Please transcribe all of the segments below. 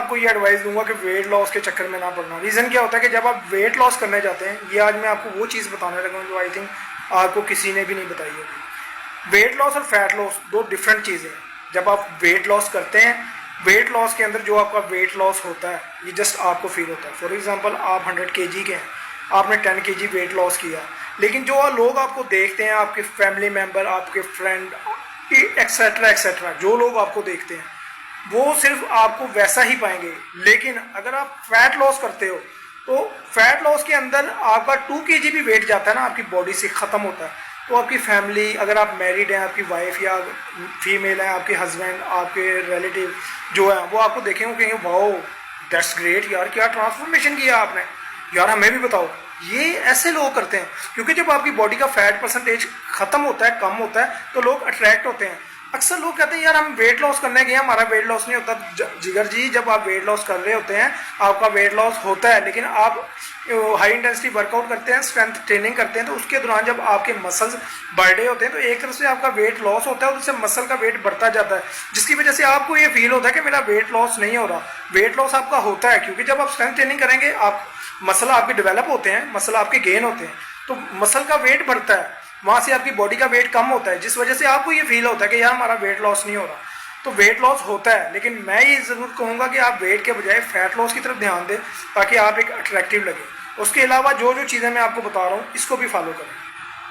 आपको ये एडवाइस दूंगा कि वेट लॉस के चक्कर में ना पड़ना। रीज़न क्या होता है कि जब आप वेट लॉस करने जाते हैं, ये आज मैं आपको वो चीज़ बताने लगा हूँ जो आई थिंक आपको किसी ने भी नहीं बताई होगी। वेट लॉस और फैट लॉस दो डिफरेंट चीज़ें हैं। जब आप वेट लॉस करते हैं, वेट लॉस के अंदर जो आपका वेट लॉस होता है ये जस्ट आपको फील होता है। फॉर एग्जांपल आप 100 kg के हैं, आपने 10 kg वेट लॉस किया, लेकिन जो लोग आपको देखते हैं, आपके फैमिली मेम्बर, आपके फ्रेंड एक्सेट्रा एक्सेट्रा, जो लोग आपको देखते हैं वो सिर्फ आपको वैसा ही पाएंगे। लेकिन अगर आप फैट लॉस करते हो तो फैट लॉस के अंदर आपका 2 kg भी वेट जाता है ना, आपकी बॉडी से ख़त्म होता है। तो आपकी फैमिली, अगर आप मैरिड हैं, आपकी वाइफ या फीमेल है, आपके हस्बैंड, आपके रिलेटिव जो है वो आपको देखेंगे, कहेंगे वाओ दैट्स ग्रेट यार, क्या ट्रांसफॉर्मेशन किया आपने यार, हमें भी बताओ। ये ऐसे लोग करते हैं क्योंकि जब आपकी बॉडी का फैट परसेंटेज ख़त्म होता है, कम होता है, तो लोग अट्रैक्ट होते हैं। अक्सर लोग कहते हैं यार हम वेट लॉस करने गए, हमारा वेट लॉस नहीं होता। जिगर जी, जब आप वेट लॉस कर रहे होते हैं आपका वेट लॉस होता है, लेकिन आप हाई इंटेंसिटी वर्कआउट करते हैं, स्ट्रेंथ ट्रेनिंग करते हैं, तो उसके दौरान जब आपके मसल्स बढ़ रहे होते हैं तो एक तरफ से आपका वेट लॉस होता है और उससे मसल का वेट बढ़ता जाता है, जिसकी वजह से आपको ये फील होता है कि मेरा वेट लॉस नहीं हो रहा। वेट लॉस आपका होता है क्योंकि जब आप स्ट्रेंथ ट्रेनिंग करेंगे, आप मसल आपके डेवलप होते हैं, मसल आपके गेन होते हैं, तो मसल का वेट बढ़ता है, वहाँ से आपकी बॉडी का वेट कम होता है, जिस वजह से आपको ये फील होता है कि यार हमारा वेट लॉस नहीं हो रहा। तो वेट लॉस होता है, लेकिन मैं ये ज़रूर कहूँगा कि आप वेट के बजाय फैट लॉस की तरफ ध्यान दें ताकि आप एक अट्रैक्टिव लगे। उसके अलावा जो जो चीज़ें मैं आपको बता रहा हूँ इसको भी फॉलो करें।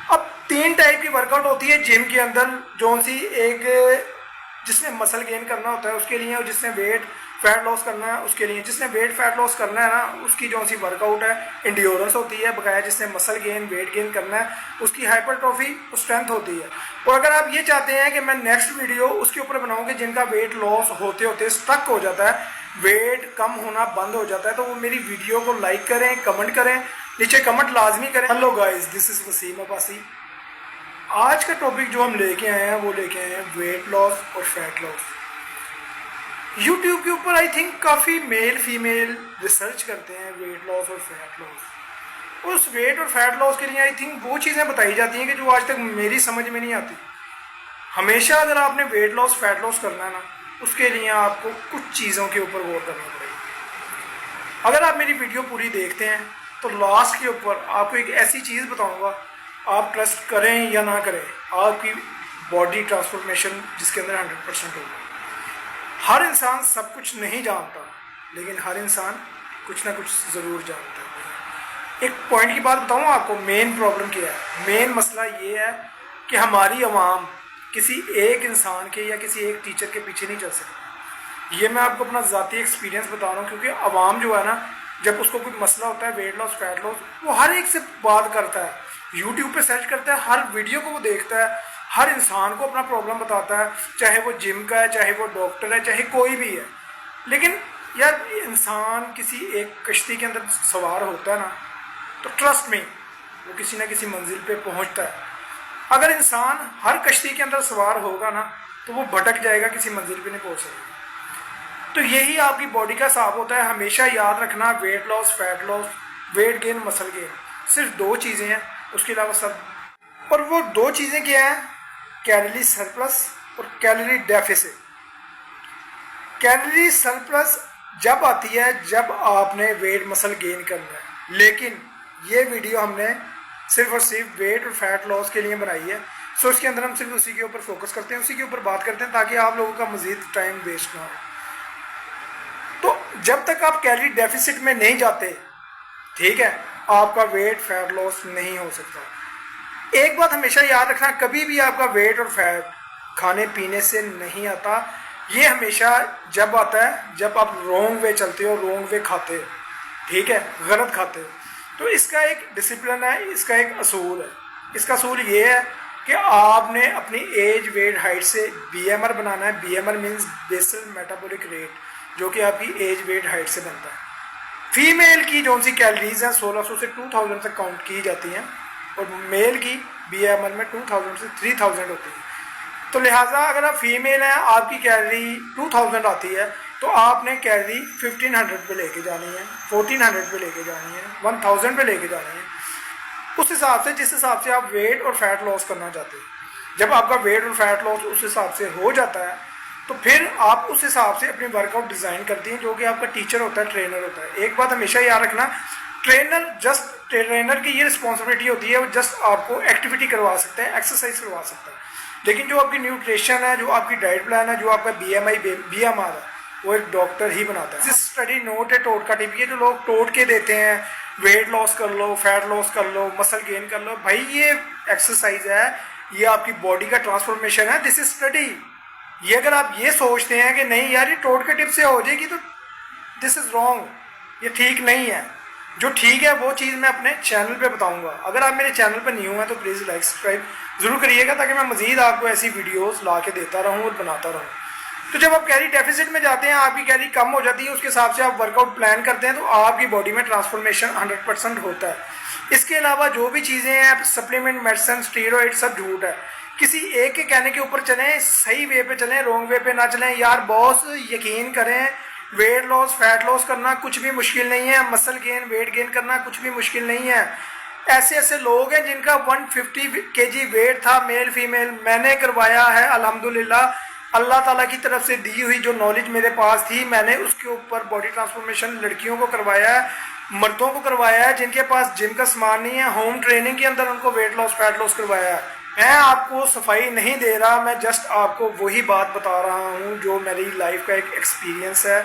अब 3 टाइप की वर्कआउट होती है जिम के अंदर, जो सी एक जिसने मसल गेन करना होता है उसके लिए, और जिसने वेट फैट लॉस करना है उसके लिए। जिसने वेट फैट लॉस करना है ना, उसकी जो सी वर्कआउट है इंड्योरेंस होती है बकाया। जिसने मसल गेन वेट गेन करना है उसकी हाइपरट्रॉफी स्ट्रेंथ होती है। और अगर आप ये चाहते हैं कि मैं नेक्स्ट वीडियो उसके ऊपर बनाऊंगी जिनका वेट लॉस होते होते स्टक हो जाता है, वेट कम होना बंद हो जाता है, तो वो मेरी वीडियो को लाइक करें, कमेंट करें, नीचे कमेंट लाजमी करें। Hello guys, this is Wasim Abbasi. आज का टॉपिक जो हम लेके आए हैं वो लेके आए हैं वेट लॉस और फैट लॉस। यूट्यूब के ऊपर आई थिंक काफ़ी मेल फीमेल रिसर्च करते हैं वेट लॉस और फैट लॉस। उस वेट और फैट लॉस के लिए आई थिंक वो चीज़ें बताई जाती हैं कि जो आज तक मेरी समझ में नहीं आती। हमेशा अगर आपने वेट लॉस फैट लॉस करना है ना, उसके लिए आपको कुछ चीज़ों के ऊपर गौर करना पड़ेगा। अगर आप मेरी वीडियो पूरी देखते हैं तो लास्ट के ऊपर आपको एक ऐसी चीज़ बताऊंगा, आप ट्रस्ट करें या ना करें, आपकी बॉडी ट्रांसफॉर्मेशन जिसके अंदर 100% होगा। हर इंसान सब कुछ नहीं जानता, लेकिन हर इंसान कुछ ना कुछ ज़रूर जानता है। एक पॉइंट की बात बताऊँ आपको, मेन प्रॉब्लम क्या है? मेन मसला ये है कि हमारी आवाम किसी एक इंसान के या किसी एक टीचर के पीछे नहीं चल सकती। ये मैं आपको अपना ज़ाती एक्सपीरियंस बता रहा हूँ, क्योंकि आवाम जो है ना, जब उसको कोई मसला होता है वेट लॉस फैट लॉस, वो हर एक से बात करता है, यूट्यूब पे सर्च करता है, हर वीडियो को वो देखता है, हर इंसान को अपना प्रॉब्लम बताता है, चाहे वो जिम का है, चाहे वो डॉक्टर है, चाहे कोई भी है। लेकिन यार इंसान किसी एक कश्ती के अंदर सवार होता है ना, तो ट्रस्ट में वो किसी ना किसी मंजिल पे पहुंचता है। अगर इंसान हर कश्ती के अंदर सवार होगा ना, तो वो भटक जाएगा, किसी मंजिल पे नहीं पहुंच सकेगा। तो यही आपकी बॉडी का हिसाब होता है। हमेशा याद रखना, weight loss fat loss, weight gain muscle gain, सिर्फ 2 चीज़ें हैं, उसके अलावा सब। और वो 2 चीज़ें क्या हैं? कैलोरी सरप्लस और कैलोरी डेफिसिट। कैलोरी सरप्लस जब आती है जब आपने वेट मसल गेन करना है, लेकिन ये वीडियो हमने सिर्फ और सिर्फ वेट और फैट लॉस के लिए बनाई है। सो इसके अंदर हम सिर्फ उसी के ऊपर फोकस करते हैं, उसी के ऊपर बात करते हैं, ताकि आप लोगों का मजीद टाइम वेस्ट ना हो। तो जब तक आप कैलोरी डेफिसिट में नहीं जाते, ठीक है, आपका वेट फैट लॉस नहीं हो सकता। एक बात हमेशा याद रखना, कभी भी आपका वेट और फैट खाने पीने से नहीं आता। ये हमेशा जब आता है जब आप रॉन्ग वे चलते हो, रॉन्ग वे खाते हो, ठीक है, गलत खाते हो। तो इसका एक डिसिप्लिन है, इसका एक असूल है। इसका असूल ये है कि आपने अपनी एज वेट हाइट से BMR बनाना है। BMR means basal metabolic rate, जो कि आपकी एज वेट हाइट से बनता है। फीमेल की जो सी कैलोरीज हैं 1600 से 2000 तक काउंट की जाती हैं, और मेल की BMR में 2000 से 3000 होती है। तो लिहाजा अगर आप फीमेल हैं, आपकी कैलोरी 2000 आती है, तो आपने कैलोरी 1500 पे लेके जानी है, 1400 पे लेके जानी है, 1000 पे लेके जानी है, उस हिसाब से जिस हिसाब से आप वेट और फैट लॉस करना चाहते हैं। जब आपका वेट और फैट लॉस उस हिसाब से हो जाता है, तो फिर आप उस हिसाब से अपनी वर्कआउट डिज़ाइन करती हैं, जो कि आपका टीचर होता है, ट्रेनर होता है। एक बात हमेशा याद रखना, ट्रेनर की ये रिस्पॉन्सिबिलिटी होती है, वो जस्ट आपको एक्टिविटी करवा सकते हैं, एक्सरसाइज करवा सकते हैं, लेकिन जो आपकी न्यूट्रिशन है, जो आपकी डाइट प्लान है, जो आपका BMR है, वो एक डॉक्टर ही बनाता है। स्टडी नोट है टोटका टिप, ये जो लोग टोट के देते हैं, वेट लॉस कर लो, फैट लॉस कर लो, मसल गेन कर लो, भाई ये एक्सरसाइज है, ये आपकी बॉडी का ट्रांसफॉर्मेशन है, दिस इज स्टडी। ये अगर आप ये सोचते हैं कि नहीं यार ये टोटका टिप से हो जाएगी, तो दिस इज रॉन्ग, ये ठीक नहीं है। जो ठीक है वो चीज़ मैं अपने चैनल पे बताऊंगा। अगर आप मेरे चैनल पर न्यू हैं तो प्लीज़ लाइक सब्सक्राइब ज़रूर करिएगा, ताकि मैं मज़ीद आपको ऐसी वीडियोस ला के देता रहूं और बनाता रहूं। तो जब आप कैलोरी डेफिसिट में जाते हैं, आपकी कैलोरी कम हो जाती है, उसके हिसाब से आप वर्कआउट प्लान करते हैं, तो आपकी बॉडी में ट्रांसफॉर्मेशन 100% होता है। इसके अलावा जो भी चीज़ें हैं, सप्लीमेंट, मेडिसिन, स्टीरॉइड, सब झूठ है। किसी एक के कहने के ऊपर चलें, सही वे पे चलें, रॉन्ग वे पे ना चलें। यार बॉस यकीन करें, वेट लॉस, फैट लॉस करना कुछ भी मुश्किल नहीं है, मसल गेन, वेट गेन करना कुछ भी मुश्किल नहीं है। ऐसे ऐसे लोग हैं जिनका 150 kg वेट था, मेल फीमेल, मैंने करवाया है अल्हम्दुलिल्लाह, अल्लाह ताला की तरफ से दी हुई जो नॉलेज मेरे पास थी, मैंने उसके ऊपर बॉडी ट्रांसफॉर्मेशन लड़कियों को करवाया है, मर्दों को करवाया है, जिनके पास जिम का सामान नहीं है, होम ट्रेनिंग के अंदर उनको वेट लॉस, फैट लॉस करवाया है। मैं आपको सफाई नहीं दे रहा, मैं जस्ट आपको वही बात बता रहा हूँ जो मेरी लाइफ का एक एक्सपीरियंस है।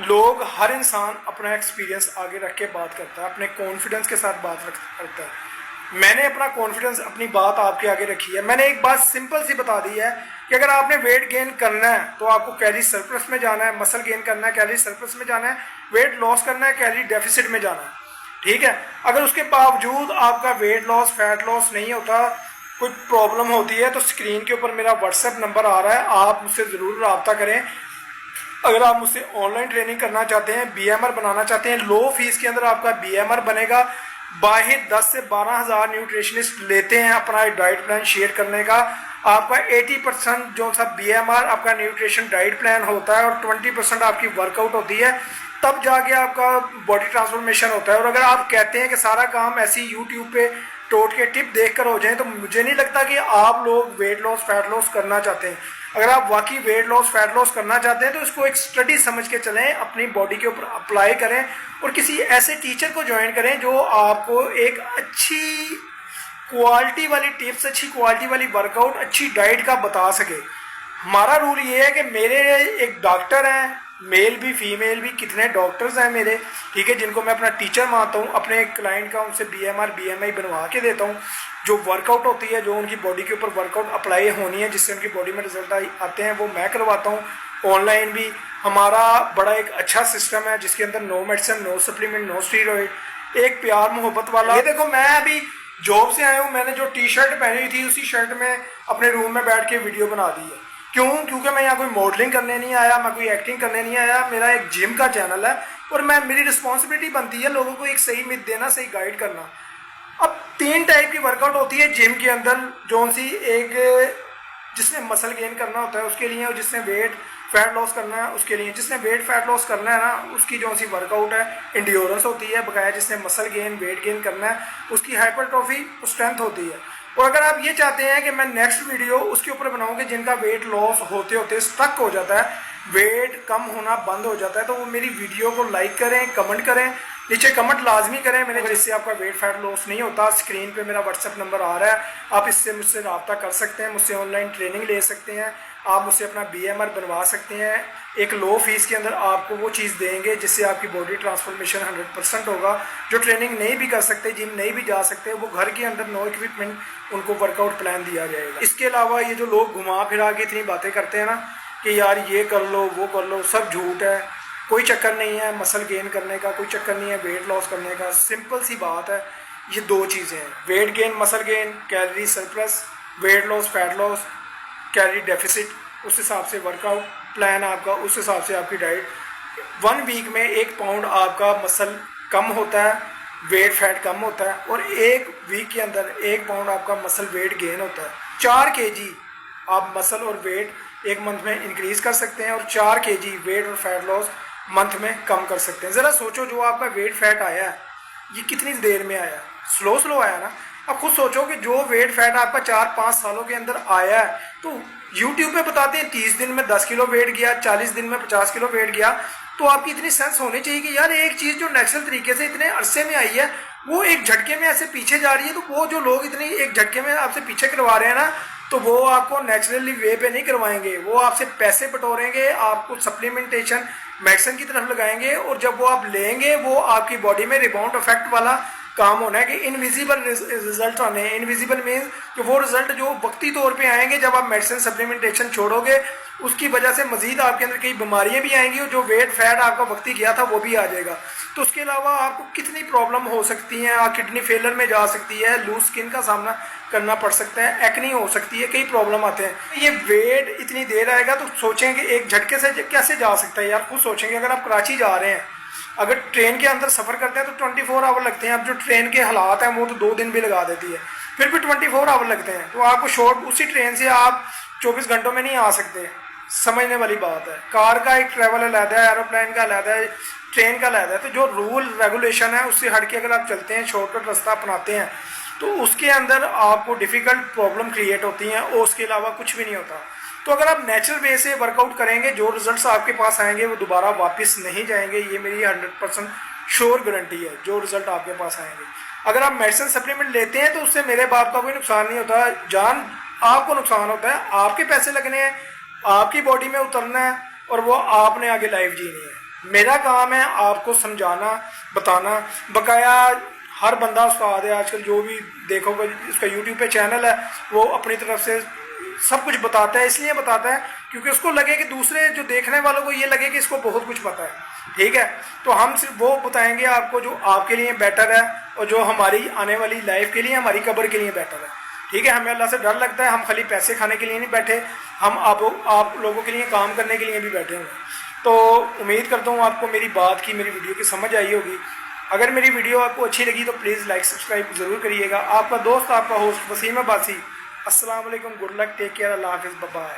लोग, हर इंसान अपना एक्सपीरियंस आगे रख के बात करता है, अपने कॉन्फिडेंस के साथ बात करता है। मैंने अपना कॉन्फिडेंस, अपनी बात आपके आगे रखी है। मैंने एक बात सिंपल सी बता दी है कि अगर आपने वेट गेन करना है तो आपको कैलोरी सरप्लस में जाना है, मसल गेन करना है कैलोरी सरप्लस में जाना है, वेट लॉस करना है कैलोरी डेफिसिट में जाना है, ठीक है। अगर उसके बावजूद आपका वेट लॉस, फैट लॉस नहीं होता, कोई प्रॉब्लम होती है, तो स्क्रीन के ऊपर मेरा व्हाट्सएप नंबर आ रहा है, आप मुझसे ज़रूर रब्ता करें। अगर आप मुझसे ऑनलाइन ट्रेनिंग करना चाहते हैं, BMR बनाना चाहते हैं, लो फीस के अंदर आपका BMR बनेगा। बाहर 10 से 12,000 न्यूट्रिशनिस्ट लेते हैं अपना डाइट प्लान शेयर करने का। आपका 80% जो सा BMR आपका न्यूट्रिशन डाइट प्लान होता है, और 20% आपकी वर्कआउट होती है, तब जाके आपका बॉडी ट्रांसफॉर्मेशन होता है। और अगर आप कहते हैं कि सारा काम ऐसी यूट्यूब पे टोट के टिप देखकर हो जाए, तो मुझे नहीं लगता कि आप लोग वेट लॉस, फैट लॉस करना चाहते हैं। अगर आप वाकई वेट लॉस, फैट लॉस करना चाहते हैं, तो इसको एक स्टडी समझ के चलें, अपनी बॉडी के ऊपर अप्लाई करें, और किसी ऐसे टीचर को ज्वाइन करें जो आपको एक अच्छी क्वालिटी वाली टिप्स, अच्छी क्वालिटी वाली वर्कआउट, अच्छी डाइट का बता सके। हमारा रूल ये है कि मेरे एक डॉक्टर हैं, मेल भी फीमेल भी, कितने डॉक्टर्स हैं मेरे, ठीक है, जिनको मैं अपना टीचर मानता हूँ। अपने क्लाइंट का उनसे BMR BMI बनवा के देता हूँ। जो वर्कआउट होती है, जो उनकी बॉडी के ऊपर वर्कआउट अप्लाई होनी है, जिससे उनकी बॉडी में रिजल्ट आते हैं, वो मैं करवाता हूँ। ऑनलाइन भी हमारा बड़ा एक अच्छा सिस्टम है, जिसके अंदर no medicine, no supplement, no steroid, एक प्यार मोहब्बत वाला। ये देखो, मैं अभी जॉब से आया हूँ, मैंने जो T-शर्ट पहनी हुई थी, उसी शर्ट में अपने रूम में बैठ के वीडियो बना दी है। क्यों? क्योंकि मैं यहाँ कोई मॉडलिंग करने नहीं आया, मैं कोई एक्टिंग करने नहीं आया। मेरा एक जिम का चैनल है, और मेरी रिस्पॉन्सिबिलिटी बनती है लोगों को एक सही मित देना, सही गाइड करना। अब 3 टाइप की वर्कआउट होती है जिम के अंदर, जो सी एक जिसने मसल गेन करना होता है उसके लिए, और जिसने वेट फैट लॉस करना है उसके लिए। जिसने वेट फैट लॉस करना है ना, उसकी जो सी वर्कआउट है इंड्योरेंस होती है बकाया। जिसने मसल गेन, वेट गेन करना है, उसकी हाइपरट्रॉफी, स्ट्रेंथ होती है। और अगर आप ये चाहते हैं कि मैं नेक्स्ट वीडियो उसके ऊपर बनाऊंगी जिनका वेट लॉस होते होते स्टक हो जाता है, वेट कम होना बंद हो जाता है, तो वो मेरी वीडियो को लाइक करें, कमेंट करें, नीचे कमेंट लाजमी करें मेरे, जिससे आपका वेट फैट लॉस नहीं होता। स्क्रीन पे मेरा व्हाट्सएप नंबर आ रहा है, आप इससे मुझसे रब्ता कर सकते हैं, मुझसे ऑनलाइन ट्रेनिंग ले सकते हैं, आप मुझसे अपना BMR बनवा सकते हैं। एक लो फीस के अंदर आपको वो चीज़ देंगे जिससे आपकी बॉडी ट्रांसफॉर्मेशन 100% होगा। जो ट्रेनिंग नहीं भी कर सकते, जिम नहीं भी जा सकते, वो घर के अंदर नो इक्विपमेंट उनको वर्कआउट प्लान दिया जाएगा। इसके अलावा ये जो लोग घुमा फिरा के इतनी बातें करते हैं ना कि यार ये कर लो, वो कर लो, सब झूठ है। कोई चक्कर नहीं है मसल गेन करने का, कोई चक्कर नहीं है वेट लॉस करने का। सिंपल सी बात है, ये 2 चीज़ें हैं, weight gain, muscle gain, calorie surplus, weight loss, fat loss, calorie deficit. उस हिसाब से वर्कआउट प्लान आपका, उस हिसाब से आपकी डाइट। 1 वीक में 1 पाउंड आपका मसल कम होता है, वेट फैट कम होता है, और 1 वीक के अंदर 1 पाउंड आपका मसल वेट गेन होता है। 4 kg आप मसल और वेट 1 मंथ में इंक्रीज कर सकते हैं, और 4 kg वेट और फैट लॉस मंथ में कम कर सकते हैं। ज़रा सोचो, जो आपका वेट फैट आया है ये कितनी देर में आया? स्लो आया ना। अब खुद सोचो कि जो वेट फैट आपका 4-5 सालों के अंदर आया है, तो यूट्यूब पे बताते हैं 30 दिन में 10 किलो वेट गया, 40 दिन में 50 किलो वेट गया, तो आपकी इतनी सेंस होनी चाहिए कि यार एक चीज़ जो नेचुरल तरीके से इतने अरसे में आई है वो एक झटके में ऐसे पीछे जा रही है, तो वो जो लोग इतनी एक झटके में आपसे पीछे करवा रहे हैं ना, तो वो आपको नेचुरली वे पे नहीं करवाएंगे, वो आपसे पैसे बटोरेंगे, आपको सप्लीमेंटेशन मेडिसिन की तरफ लगाएंगे, और जब वो आप लेंगे वो आपकी बॉडी में रिबाउंड इफेक्ट वाला काम होना है कि इनविजिबल रिजल्ट आने हैं। इनविजिबल मीन्स कि वो रिजल्ट जो वक्ती तौर पे आएंगे जब आप मेडिसिन सप्लीमेंटेशन छोड़ोगे, उसकी वजह से मजीद आपके अंदर कई बीमारियां भी आएंगी, और जो वेट फैट आपका वक्ती गया था वो भी आ जाएगा। तो उसके अलावा आपको कितनी प्रॉब्लम हो सकती हैं, आप किडनी फेलर में जा सकती है, लूज स्किन का सामना करना पड़ सकता है, एक्नी हो सकती है, कई प्रॉब्लम आते हैं। ये वेट इतनी देर आएगा तो सोचेंगे एक झटके से कैसे जा सकता है यार, खुद सोचेंगे अगर आप कराची जा रहे हैं, अगर ट्रेन के अंदर सफ़र करते हैं तो 24 आवर लगते हैं। अब जो ट्रेन के हालात हैं वो तो 2 दिन भी लगा देती है, फिर भी 24 आवर लगते हैं, तो आपको शॉर्ट उसी ट्रेन से आप 24 घंटों में नहीं आ सकते, समझने वाली बात है। कार का एक ट्रैवल अलहदा है, एरोप्लेन का अलहदा है, ट्रेन का अलहदा है, तो जो रूल रेगुलेशन है उससे हट के अगर आप चलते हैं, शॉर्टकट रास्ता अपनाते हैं, तो उसके अंदर आपको डिफ़िकल्ट प्रॉब्लम क्रिएट होती हैं, और उसके अलावा कुछ भी नहीं होता। तो अगर आप नेचुरल वे से वर्कआउट करेंगे, जो रिजल्ट्स आपके पास आएंगे वो दोबारा वापस नहीं जाएंगे, ये मेरी 100% श्योर गारंटी है। जो रिजल्ट आपके पास आएंगे, अगर आप मेडिसिन सप्लीमेंट लेते हैं तो उससे मेरे बाप का कोई नुकसान नहीं होता, जान आपको नुकसान होता है, आपके पैसे लगने हैं, आपकी बॉडी में उतरना है, और वो आपने आगे लाइफ जीनी है। मेरा काम है आपको समझाना, बताना, बकाया हर बंदा उस्ताद है आजकल, जो भी देखोगे उसका यूट्यूब पे चैनल है वो अपनी तरफ से सब कुछ बताता है। इसलिए बताता है क्योंकि उसको लगे कि दूसरे जो देखने वालों को ये लगे कि इसको बहुत कुछ पता है, ठीक है। तो हम सिर्फ वो बताएंगे आपको जो आपके लिए बेटर है, और जो हमारी आने वाली लाइफ के लिए, हमारी कब्र के लिए बेटर है, ठीक है। हमें अल्लाह से डर लगता है, हम खाली पैसे खाने के लिए नहीं बैठे, हम आप लोगों के लिए काम करने के लिए भी बैठे हुए हैं। तो उम्मीद करता हूँ आपको मेरी बात की, मेरी वीडियो की समझ आई होगी। अगर मेरी वीडियो आपको अच्छी लगी तो प्लीज़ लाइक सब्सक्राइब ज़रूर करिएगा। आपका दोस्त, आपका होस्ट वसीम अब्बासी। अस्सलाम वालेकुम, गुड लक, टेक केयर, अल्लाह हाफिज़, बाय बाय।